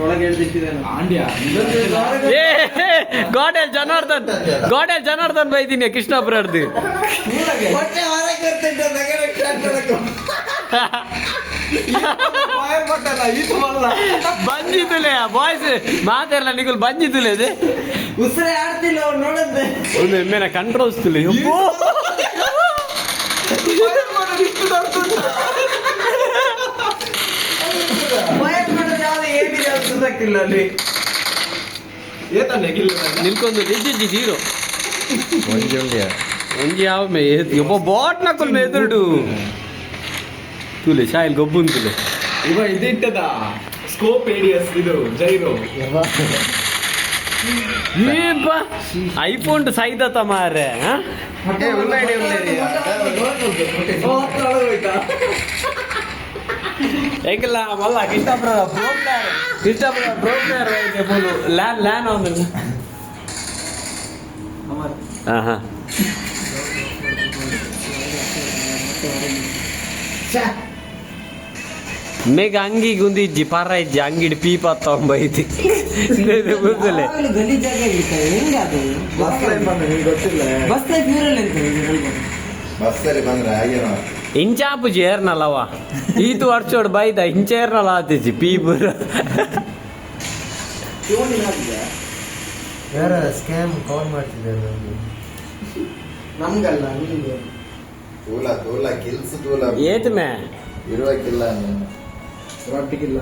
ಒಳಗೆ ಹೇಳ್ತಿದ್ದೇನೆ ಗೋಡೆಲ್ ಜನಾರ್ದನ್ ಬೈತೀನಿ ಕೃಷ್ಣಾಪುರ ಹಿಡ್ದು ಬಂದಿತ್ತುಲೆ ಬಾಯ್ಸ್ ಮಾತೆಲ್ಲ ನಿಗುಲ್ ಬಂದಿತ್ತುಲೆ ಅದೇ ಉಸಿರೇ ಆಡ್ತಿಲ್ಲ ಅವ್ರು ನೋಡಂತೆ ಒಂದು ಎಮ್ಮೆನ ಕಂಟ್ರೋಲ್ಸ್ತಿಲ್ಲ ಅಲ್ಲಿ ನಿಲ್ಕೊಂಡು ನಿಜ್ಜಿ ಜೀರೋ ಒಂಜಿ ಯಾವ ಮೇ ಒಬ್ಬ ಬಾಟ್ ನಕಲ್ ಮೇದುಡು ತುಲೆ ಶಾಯಿಲ್ ಗೊಬ್ಬುನ್ ತುಲೆ ಇವ ಇದಿಟ್ಟದ ಸ್ಕೋಪ್ ಏಡಿಯಸ್ ಇದು ಜೈರೋ ಐಫೋನ್ ಸೈದತ ಮಾರೆ ಏಕಲ್ಲ ಮಲ್ಲ ಕೃಷ್ಣಾಪುರ ಪ್ರೋ ಪ್ಲೇಯರ್ ಲ್ಯಾನ್ ಅವನು ಹಾ ಮೇಗ ಅಂಗಿ ಗುಂದಿಜ್ಜಿ ಪರ ಇಜ್ಜಿ ಅಂಗಿಡಿ ಪೀಪ ತೊಂಬೈತಿ ಗೊತ್ತಲೆ ಇಂಚಾಪುಜಿ ಏರ್ನಲ್ಲವ ಈತು ವರ್ಷೋಡು ಬೈದ ಇಂಚೇರ್ನಲ್ಲ ಆತಿಜಿ ಪೀಪುರ ಯಾರ ಸ್ಕ್ಯಾಮ್ ಕಾಲ್ ಮಾಡ್ತಿದ್ದಾರೆ ನಮ್ಗಲ್ಲ ನಿಮ್ಗೆ ತೂಲ ಕಿಲ್ಸ್ ತೂಲ ಏತ್ ಮೇ ಇರುವಕ್ಕಿಲ್ಲ ರೊಟ್ಟಿಗಿಲ್ಲ